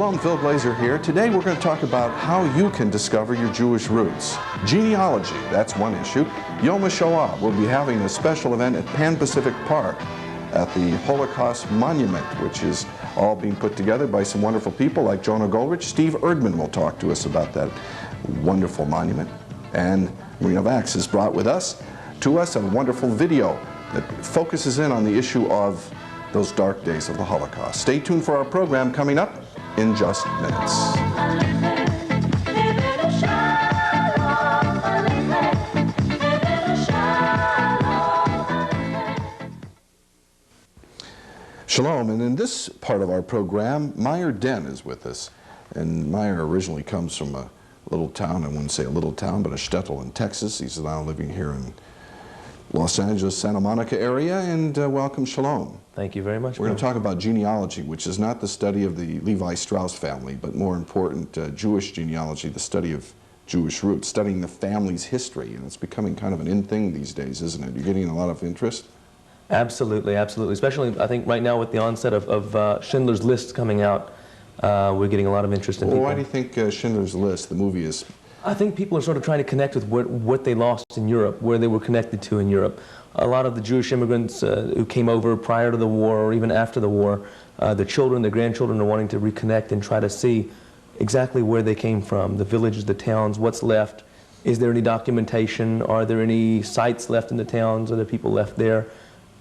Shalom, Phil Glazer here. Today we're going to talk about how you can discover your Jewish roots. Genealogy, that's one issue. Yom HaShoah, we'll be having a special event at Pan Pacific Park at the Holocaust Monument, which is all being put together by some wonderful people like Jonah Goldrich. Steve Erdman will talk to us about that wonderful monument. And Marina Vax has brought to us a wonderful video that focuses in on the issue of those dark days of the Holocaust. Stay tuned for our program coming up in just minutes. Shalom, and in this part of our program, Meyer Denn is with us. And Meyer originally comes from a little town, I wouldn't say a little town, but a shtetl in Texas. He's now living here in Los Angeles, Santa Monica area, and welcome, Shalom. Thank you very much. We're going to talk about genealogy, which is not the study of the Levi Strauss family, but more important, Jewish genealogy, the study of Jewish roots, studying the family's history, and it's becoming kind of an in thing these days, isn't it? You're getting a lot of interest? Absolutely, absolutely. Especially, I think, right now with the onset of Schindler's List coming out, we're getting a lot of interest in people. Why do you think Schindler's List, the movie, is... I think people are sort of trying to connect with what they lost in Europe, where they were connected to in Europe. A lot of the Jewish immigrants who came over prior to the war or even after the war, their children, their grandchildren are wanting to reconnect and try to see exactly where they came from, the villages, the towns, what's left. Is there any documentation? Are there any sites left in the towns? Are there people left there?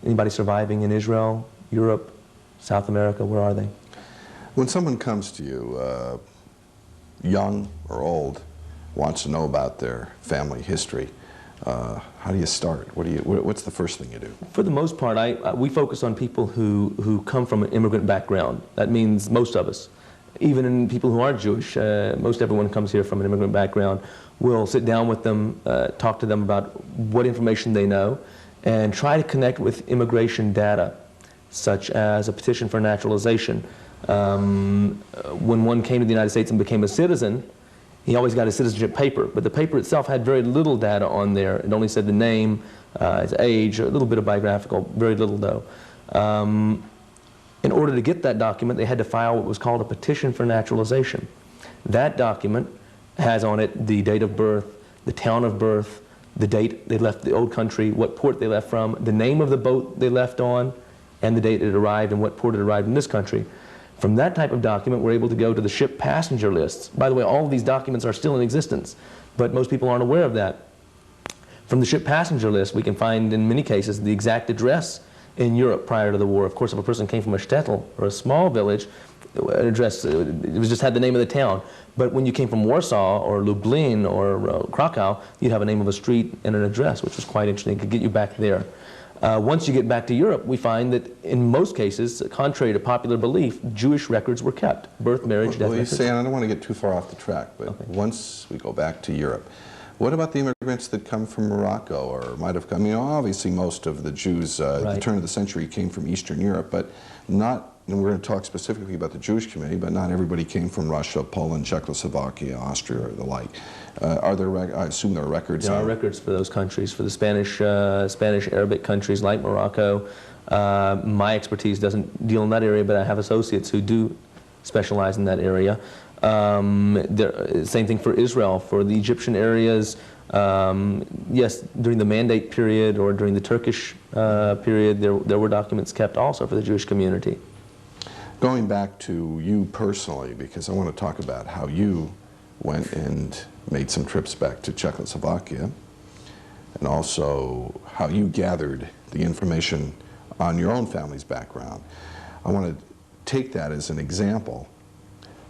Anybody surviving in Israel, Europe, South America? Where are they? When someone comes to you, young or old, wants to know about their family history, how do you start? What's the first thing you do? For the most part, we focus on people who come from an immigrant background. That means most of us. Even in people who aren't Jewish, most everyone comes here from an immigrant background. We'll sit down with them, talk to them about what information they know, and try to connect with immigration data, such as a petition for naturalization. When one came to the United States and became a citizen, he always got a citizenship paper, but the paper itself had very little data on there. It only said the name, his age, a little bit of biographical, very little though. In order to get that document, they had to file what was called a petition for naturalization. That document has on it the date of birth, the town of birth, the date they left the old country, what port they left from, the name of the boat they left on, and the date it arrived and what port it arrived in this country. From that type of document, we're able to go to the ship passenger lists. By the way, all of these documents are still in existence, but most people aren't aware of that. From the ship passenger list, we can find, in many cases, the exact address in Europe prior to the war. Of course, if a person came from a shtetl or a small village, an address, it was just had the name of the town. But when you came from Warsaw or Lublin or Krakow, you'd have a name of a street and an address, which was quite interesting. It could get you back there. Once you get back to Europe, we find that in most cases, contrary to popular belief, Jewish records were kept. Birth, marriage, death. Well, you say, and I don't want to get too far off the track, but okay. Once we go back to Europe, what about the immigrants that come from Morocco or might have come? You know, obviously most of the Jews at the turn of the century came from Eastern Europe, but not, and we're going to talk specifically about the Jewish community, but not everybody came from Russia, Poland, Czechoslovakia, Austria, or the like. Are there, I assume there are records? There are records for those countries, for the Spanish Arabic countries like Morocco. My expertise doesn't deal in that area, but I have associates who do specialize in that area. Same thing for Israel, for the Egyptian areas. Yes, during the Mandate period or during the Turkish period, there were documents kept also for the Jewish community. Going back to you personally, because I want to talk about how you went and made some trips back to Czechoslovakia, and also how you gathered the information on your own family's background. I want to take that as an example,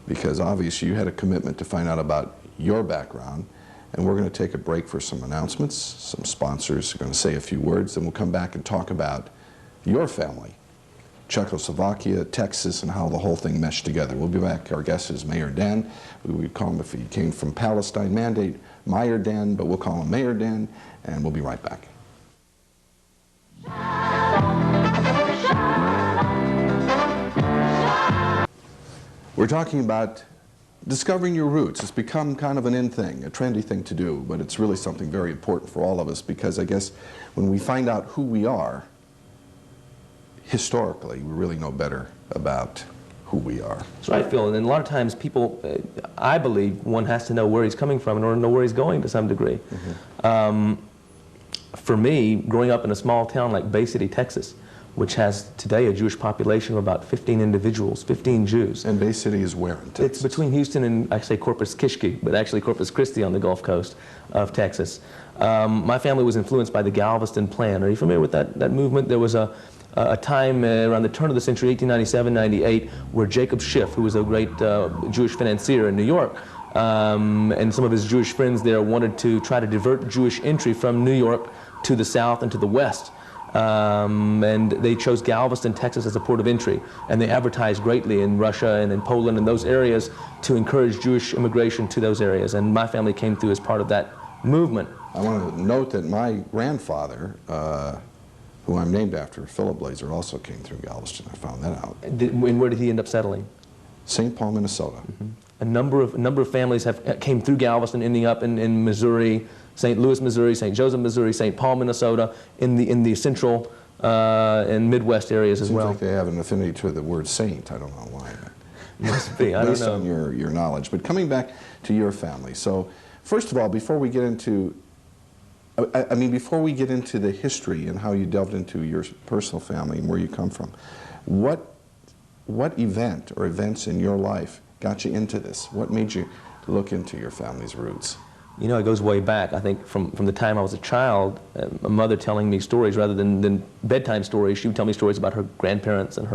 because obviously you had a commitment to find out about your background, and we're going to take a break for some announcements. Some sponsors are going to say a few words, then we'll come back and talk about your family, Czechoslovakia, Texas, and how the whole thing meshed together. We'll be back. Our guest is Meyer Denn. We would call him, if he came from Palestine Mandate, Meyer Denn, but we'll call him Meyer Denn, and we'll be right back. We're talking about discovering your roots. It's become kind of an in thing, a trendy thing to do, but it's really something very important for all of us, because I guess when we find out who we are, historically, we really know better about who we are. That's right, Phil. And a lot of times people, I believe, one has to know where he's coming from in order to know where he's going to some degree. For me, growing up in a small town like Bay City, Texas, which has today a Jewish population of about 15 individuals, 15 Jews. And Bay City is where in Texas? It's between Houston and, I say Corpus Christi, but actually Corpus Christi on the Gulf Coast of Texas. My family was influenced by the Galveston Plan. Are you familiar with that movement? There was a time around the turn of the century, 1897, 98, where Jacob Schiff, who was a great Jewish financier in New York, and some of his Jewish friends there wanted to try to divert Jewish entry from New York to the south and to the west. And they chose Galveston, Texas as a port of entry. And they advertised greatly in Russia and in Poland and those areas to encourage Jewish immigration to those areas. And my family came through as part of that movement. I want to note that my grandfather, who I'm named after, Philip Blazer, also came through Galveston. I found that out. And where did he end up settling? St. Paul, Minnesota. A number of families came through Galveston, ending up in Missouri, St. Louis, Missouri, St. Joseph, Missouri, St. Paul, Minnesota, in the central and Midwest areas as well. Seems like they have an affinity to the word saint. I don't know why. Must be. I don't Based know. on your knowledge. But coming back to your family. So, first of all, before we get into before we get into the history and how you delved into your personal family and where you come from, what event or events in your life got you into this? What made you look into your family's roots? You know, it goes way back. I think from the time I was a child, my mother telling me stories rather than bedtime stories. She would tell me stories about her grandparents and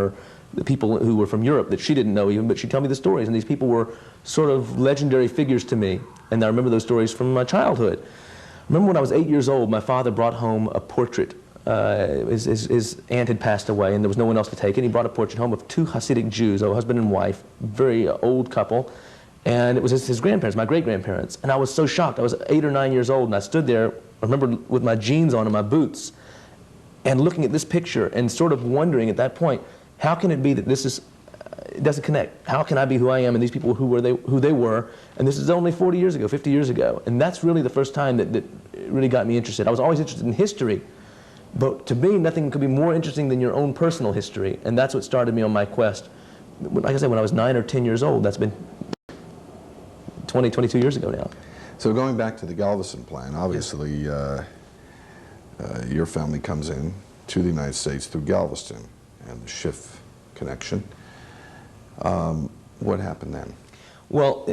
the people who were from Europe that she didn't know even, but she'd tell me the stories. And these people were sort of legendary figures to me. And I remember those stories from my childhood. I remember when I was 8 years old, my father brought home a portrait. His aunt had passed away and there was no one else to take it. He brought a portrait home of two Hasidic Jews, a husband and wife, very old couple. And it was his grandparents, my great-grandparents. And I was so shocked. I was 8 or 9 years old, and I stood there, I remember, with my jeans on and my boots, and looking at this picture and sort of wondering at that point, how can it be that this is, it doesn't connect? How can I be who I am and these people who they were? And this is only 40 years ago, 50 years ago. And that's really the first time that really got me interested. I was always interested in history, but to me, nothing could be more interesting than your own personal history. And that's what started me on my quest. Like I said, when I was 9 or 10 years old, that's been 22 years ago now. So going back to the Galveston Plan, obviously your family comes in to the United States through Galveston and the Schiff connection. What happened then? Well,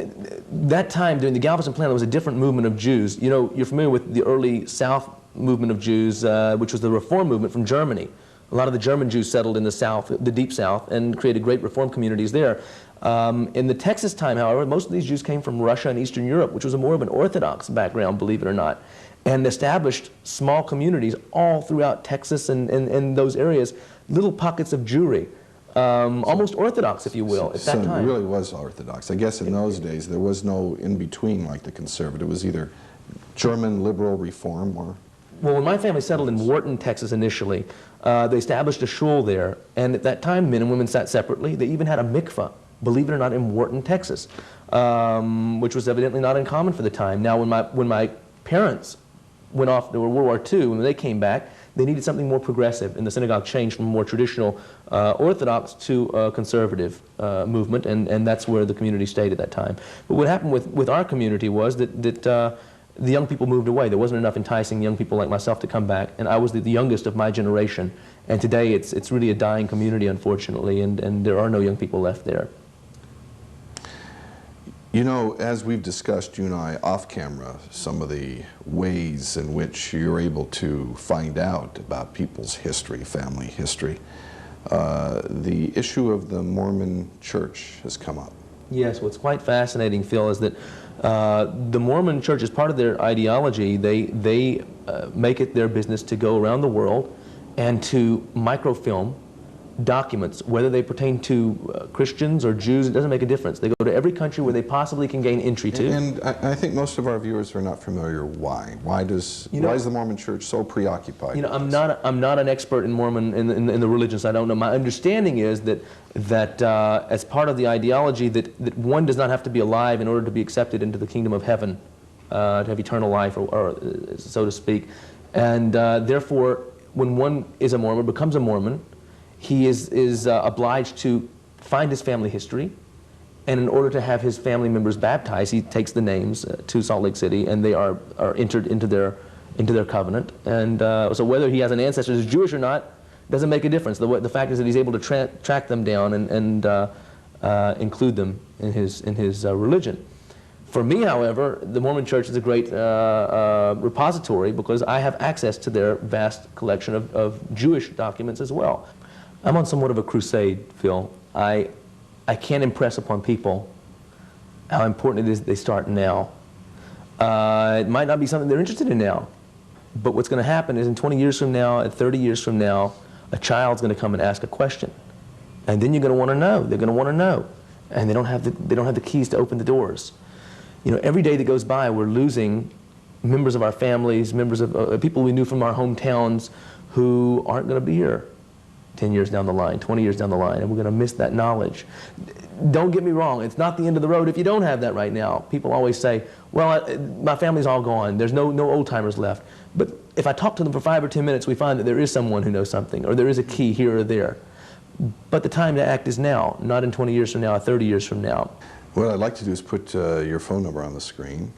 that time during the Galveston Plan, there was a different movement of Jews. You know, you're familiar with the early South movement of Jews, which was the Reform movement from Germany. A lot of the German Jews settled in the South, the Deep South, and created great Reform communities there. In the Texas time, however, most of these Jews came from Russia and Eastern Europe, which was more of an Orthodox background, believe it or not, and established small communities all throughout Texas and those areas, little pockets of Jewry, almost Orthodox, if you will, at that time. So it really was Orthodox. I guess in those days there was no in-between like the conservative. It was either German liberal reform or... Well, when my family settled in Wharton, Texas initially, they established a shul there, and at that time men and women sat separately. They even had a mikveh, believe it or not, in Wharton, Texas, which was evidently not uncommon for the time. Now, when my parents went off to World War II, when they came back, they needed something more progressive, and the synagogue changed from a more traditional Orthodox to a conservative movement, and that's where the community stayed at that time. But what happened with our community was that the young people moved away. There wasn't enough enticing young people like myself to come back, and I was the youngest of my generation. And today it's really a dying community, unfortunately, and there are no young people left there. You know, as we've discussed, you and I, off camera, some of the ways in which you're able to find out about people's history, family history, the issue of the Mormon Church has come up. Yes, what's quite fascinating, Phil, is that the Mormon Church, as part of their ideology, they make it their business to go around the world and to microfilm documents, whether they pertain to Christians or Jews. It doesn't make a difference. They go to every country where they possibly can gain entry to. And I think most of our viewers are not familiar why. Why is the Mormon Church so preoccupied? You know, with I'm not an expert in Mormon in the religions. I don't know. My understanding is that as part of the ideology that one does not have to be alive in order to be accepted into the kingdom of heaven, to have eternal life, or so to speak, and therefore, when one is a Mormon, becomes a Mormon, he is obliged to find his family history, and in order to have his family members baptized, he takes the names to Salt Lake City, and they are entered into their covenant. And so whether he has an ancestor who's Jewish or not doesn't make a difference. The fact is that he's able to track them down and include them in his religion. For me, however, the Mormon Church is a great repository because I have access to their vast collection of Jewish documents as well. I'm on somewhat of a crusade, Phil. I can't impress upon people how important it is they start now. It might not be something they're interested in now, but what's going to happen is in 20 years from now, at 30 years from now, a child's going to come and ask a question. And then you're going to want to know. They're going to want to know. And they don't have the keys to open the doors. You know, every day that goes by, we're losing members of our families, members of people we knew from our hometowns who aren't going to be here 10 years down the line, 20 years down the line, and we're going to miss that knowledge. Don't get me wrong, it's not the end of the road if you don't have that right now. People always say, well, my family's all gone, there's no old-timers left. But if I talk to them for 5 or 10 minutes, we find that there is someone who knows something, or there is a key here or there. But the time to act is now, not in 20 years from now, or 30 years from now. What I'd like to do is put your phone number on the screen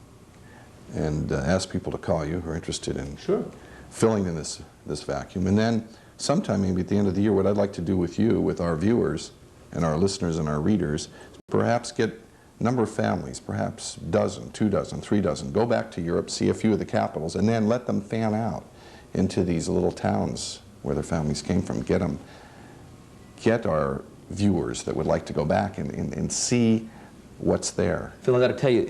and ask people to call you who are interested in filling in this vacuum. And then sometime, maybe at the end of the year, what I'd like to do with you, with our viewers and our listeners and our readers, is perhaps get a number of families, perhaps a dozen, 2 dozen, 3 dozen, go back to Europe, see a few of the capitals, and then let them fan out into these little towns where their families came from. Get our viewers that would like to go back and see what's there. Phil, I got to tell you,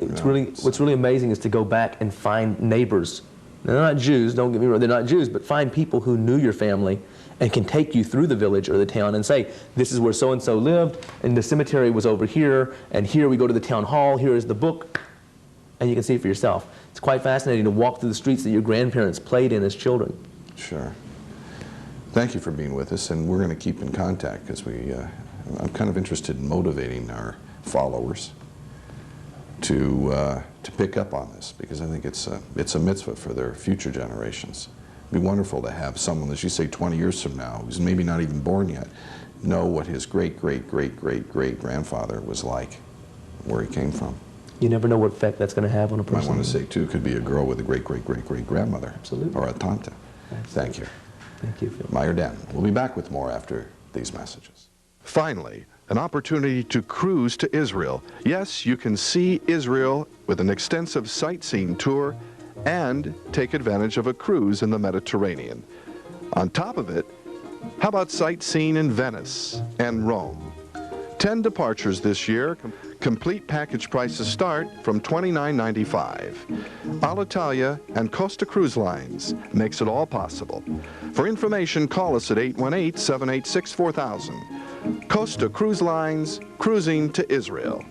what's really amazing is to go back and find neighbors. They're not Jews, don't get me wrong, they're not Jews, but find people who knew your family and can take you through the village or the town and say, this is where so-and-so lived, and the cemetery was over here, and here we go to the town hall, here is the book, and you can see it for yourself. It's quite fascinating to walk through the streets that your grandparents played in as children. Sure. Thank you for being with us, and we're going to keep in contact because I'm kind of interested in motivating our followers to pick up on this, because I think it's a mitzvah for their future generations. It'd be wonderful to have someone, as you say, 20 years from now, who's maybe not even born yet, know what his great-great-great-great-great-grandfather was like, where he came from. You never know what effect that's going to have on a person. I want to say, too, it could be a girl with a great-great-great-great-grandmother. Absolutely. Or a tante. Absolutely. Thank you. Thank you, Phil. Meyer Denn. We'll be back with more after these messages. Finally, an opportunity to cruise to Israel. Yes, you can see Israel with an extensive sightseeing tour and take advantage of a cruise in the Mediterranean. On top of it, how about sightseeing in Venice and Rome? 10 departures this year. Complete package prices start from $29.95. Alitalia and Costa Cruise Lines makes it all possible. For information, call us at 818-786-4000. Costa Cruise Lines, cruising to Israel.